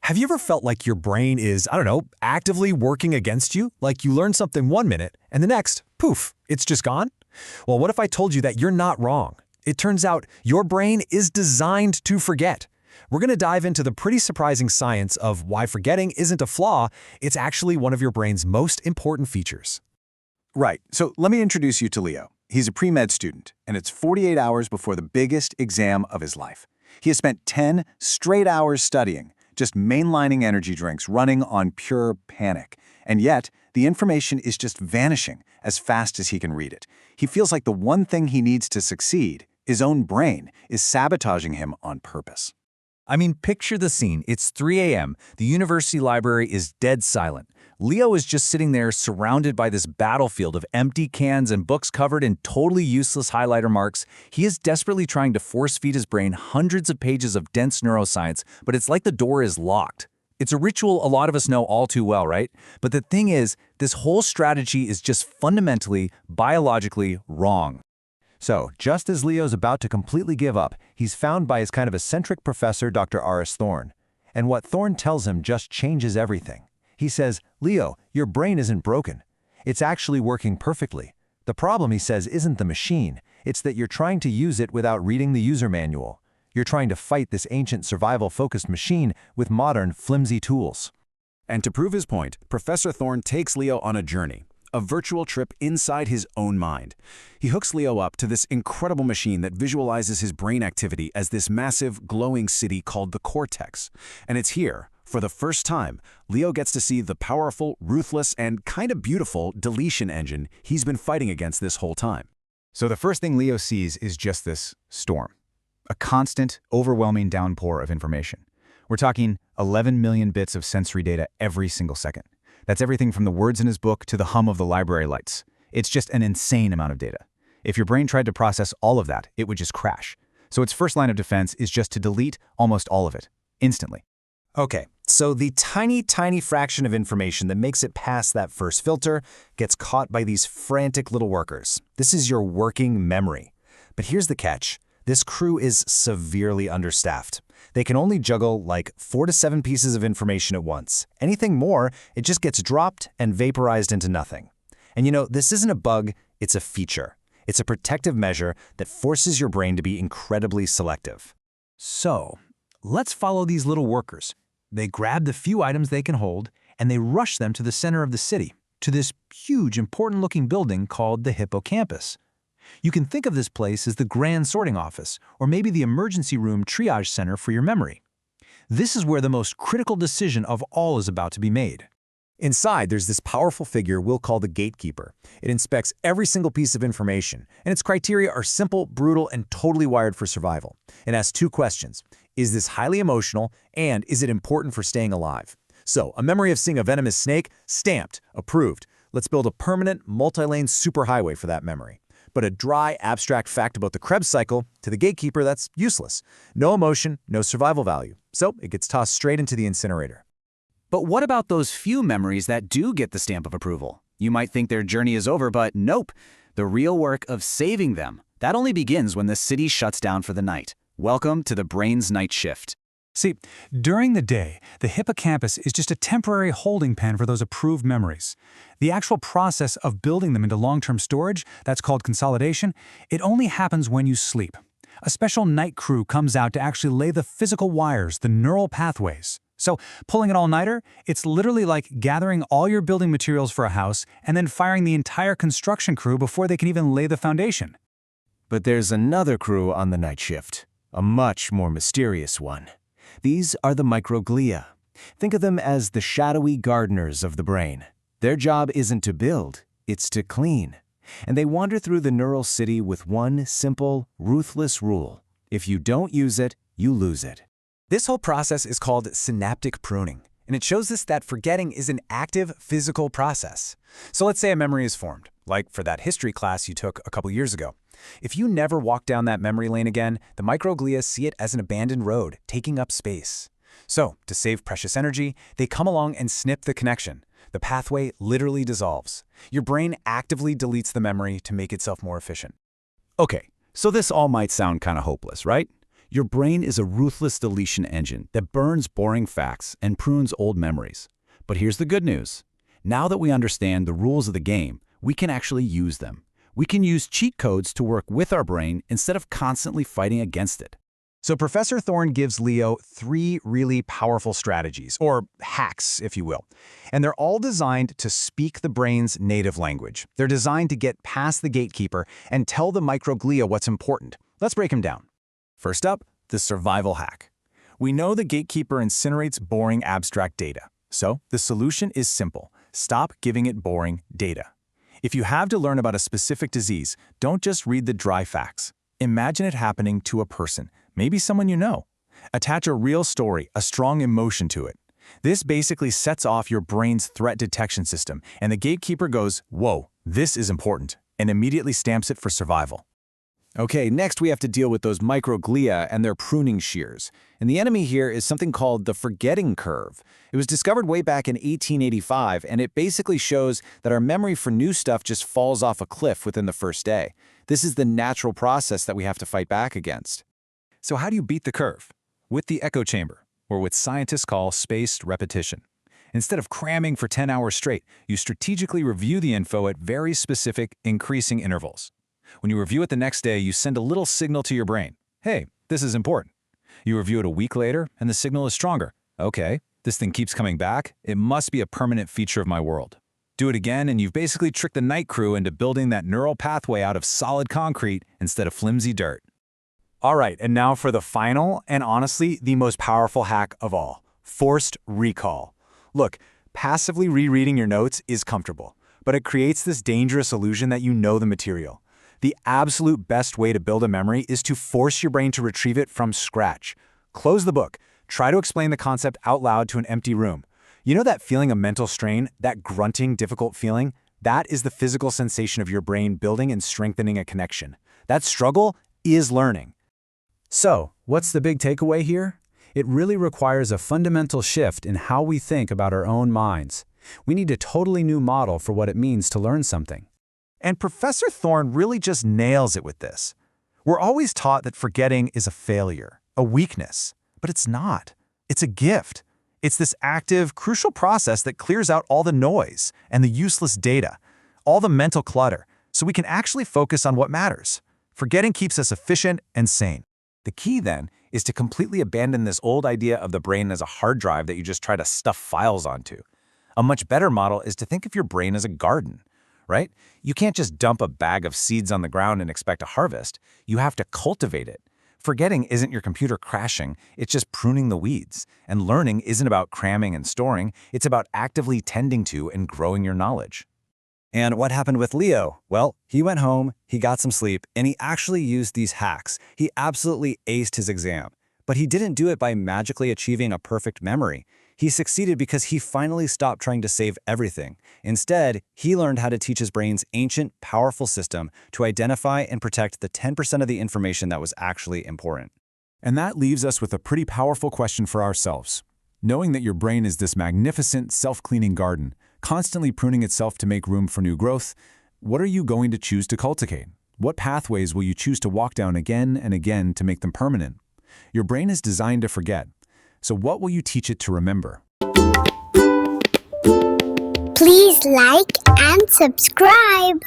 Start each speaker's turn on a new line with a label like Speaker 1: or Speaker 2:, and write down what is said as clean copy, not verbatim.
Speaker 1: Have you ever felt like your brain is, I don't know, actively working against you? Like you learn something 1 minute and the next, poof, it's just gone? Well, what if I told you that you're not wrong? It turns out your brain is designed to forget. We're going to dive into the pretty surprising science of why forgetting isn't a flaw, it's actually one of your brain's most important features.
Speaker 2: Right, so let me introduce you to Leo. He's a pre-med student, and it's 48 hours before the biggest exam of his life. He has spent 10 straight hours studying, just mainlining energy drinks, running on pure panic. And yet, the information is just vanishing as fast as he can read it. He feels like the one thing he needs to succeed, his own brain, is sabotaging him on purpose.
Speaker 3: I mean, picture the scene. It's 3 a.m. The university library is dead silent. Leo is just sitting there surrounded by this battlefield of empty cans and books covered in totally useless highlighter marks. He is desperately trying to force-feed his brain hundreds of pages of dense neuroscience, but it's like the door is locked. It's a ritual a lot of us know all too well, right? But the thing is, this whole strategy is just fundamentally, biologically wrong.
Speaker 4: So, just as Leo's about to completely give up, he's found by his kind of eccentric professor, Dr. R.S. Thorne. And what Thorne tells him just changes everything. He says, Leo, your brain isn't broken. It's actually working perfectly. The problem, he says, isn't the machine. It's that you're trying to use it without reading the user manual. You're trying to fight this ancient survival-focused machine with modern, flimsy tools.
Speaker 2: And to prove his point, Professor Thorne takes Leo on a journey, a virtual trip inside his own mind. He hooks Leo up to this incredible machine that visualizes his brain activity as this massive, glowing city called the cortex. And it's here, for the first time, Leo gets to see the powerful, ruthless, and kind of beautiful deletion engine he's been fighting against this whole time.
Speaker 5: So the first thing Leo sees is just this storm. A constant, overwhelming downpour of information. We're talking 11 million bits of sensory data every single second. That's everything from the words in his book to the hum of the library lights. It's just an insane amount of data. If your brain tried to process all of that, it would just crash. So its first line of defense is just to delete almost all of it, instantly.
Speaker 1: Okay, so the tiny fraction of information that makes it past that first filter gets caught by these frantic little workers. This is your working memory. But here's the catch. This crew is severely understaffed. They can only juggle like 4 to 7 pieces of information at once. Anything more, it just gets dropped and vaporized into nothing. And you know, this isn't a bug, it's a feature. It's a protective measure that forces your brain to be incredibly selective.
Speaker 3: So, let's follow these little workers. They grab the few items they can hold, and they rush them to the center of the city, to this huge, important-looking building called the hippocampus. You can think of this place as the grand sorting office, or maybe the emergency room triage center for your memory. This is where the most critical decision of all is about to be made.
Speaker 1: Inside, there's this powerful figure we'll call the gatekeeper. It inspects every single piece of information, and its criteria are simple, brutal, and totally wired for survival. It asks 2 questions. Is this highly emotional, and is it important for staying alive? So, a memory of seeing a venomous snake? Stamped. Approved. Let's build a permanent, multi-lane superhighway for that memory. But a dry, abstract fact about the Krebs cycle, to the gatekeeper, that's useless. No emotion, no survival value. So, it gets tossed straight into the incinerator.
Speaker 6: But what about those few memories that do get the stamp of approval? You might think their journey is over, but nope. The real work of saving them, that only begins when the city shuts down for the night. Welcome to the brain's night shift.
Speaker 7: See, during the day, the hippocampus is just a temporary holding pen for those approved memories. The actual process of building them into long-term storage, that's called consolidation, it only happens when you sleep. A special night crew comes out to actually lay the physical wires, the neural pathways. So, pulling an all-nighter, it's literally like gathering all your building materials for a house and then firing the entire construction crew before they can even lay the foundation.
Speaker 4: But there's another crew on the night shift, a much more mysterious one. These are the microglia. Think of them as the shadowy gardeners of the brain. Their job isn't to build, it's to clean. And they wander through the neural city with one simple, ruthless rule. If you don't use it, you lose it.
Speaker 1: This whole process is called synaptic pruning, and it shows us that forgetting is an active physical process. So let's say a memory is formed, like for that history class you took a couple years ago. If you never walk down that memory lane again, the microglia see it as an abandoned road, taking up space. So, to save precious energy, they come along and snip the connection. The pathway literally dissolves. Your brain actively deletes the memory to make itself more efficient.
Speaker 3: Okay, so this all might sound kind of hopeless, right?
Speaker 6: Your brain is a ruthless deletion engine that burns boring facts and prunes old memories. But here's the good news. Now that we understand the rules of the game, we can actually use them. We can use cheat codes to work with our brain instead of constantly fighting against it.
Speaker 3: So Professor Thorne gives Leo 3 really powerful strategies, or hacks, if you will. And they're all designed to speak the brain's native language. They're designed to get past the gatekeeper and tell the microglia what's important. Let's break them down. First up, the survival hack. We know the gatekeeper incinerates boring abstract data. So the solution is simple. Stop giving it boring data. If you have to learn about a specific disease, don't just read the dry facts. Imagine it happening to a person, maybe someone you know. Attach a real story, a strong emotion to it. This basically sets off your brain's threat detection system, and the gatekeeper goes, "Whoa, this is important," and immediately stamps it for survival. Okay, next we have to deal with those microglia and their pruning shears. And the enemy here is something called the forgetting curve. It was discovered way back in 1885, and it basically shows that our memory for new stuff just falls off a cliff within the first day. This is the natural process that we have to fight back against. So how do you beat the curve? With the echo chamber, or what scientists call spaced repetition. Instead of cramming for 10 hours straight, you strategically review the info at very specific, increasing intervals. When you review it the next day, you send a little signal to your brain. Hey, this is important. You review it a week later, and the signal is stronger. Okay, this thing keeps coming back. It must be a permanent feature of my world. Do it again, and you've basically tricked the night crew into building that neural pathway out of solid concrete instead of flimsy dirt. All right, and now for the final, and honestly, the most powerful hack of all, forced recall. Look, passively rereading your notes is comfortable, but it creates this dangerous illusion that you know the material. The absolute best way to build a memory is to force your brain to retrieve it from scratch. Close the book. Try to explain the concept out loud to an empty room. You know that feeling of mental strain, that grunting, difficult feeling? That is the physical sensation of your brain building and strengthening a connection. That struggle is learning. So, what's the big takeaway here? It really requires a fundamental shift in how we think about our own minds. We need a totally new model for what it means to learn something. And Professor Thorne really just nails it with this. We're always taught that forgetting is a failure, a weakness, but it's not. It's a gift. It's this active, crucial process that clears out all the noise and the useless data, all the mental clutter, so we can actually focus on what matters. Forgetting keeps us efficient and sane. The key, then, is to completely abandon this old idea of the brain as a hard drive that you just try to stuff files onto. A much better model is to think of your brain as a garden, right? You can't just dump a bag of seeds on the ground and expect a harvest. You have to cultivate it. Forgetting isn't your computer crashing, it's just pruning the weeds. And learning isn't about cramming and storing, it's about actively tending to and growing your knowledge. And what happened with Leo? Well, he went home, he got some sleep, and he actually used these hacks. He absolutely aced his exam. But he didn't do it by magically achieving a perfect memory. He succeeded because he finally stopped trying to save everything. Instead, he learned how to teach his brain's ancient, powerful system to identify and protect the 10% of the information that was actually important.
Speaker 5: And that leaves us with a pretty powerful question for ourselves. Knowing that your brain is this magnificent, self-cleaning garden, constantly pruning itself to make room for new growth, what are you going to choose to cultivate? What pathways will you choose to walk down again and again to make them permanent? Your brain is designed to forget. So what will you teach it to remember?
Speaker 8: Please like and subscribe.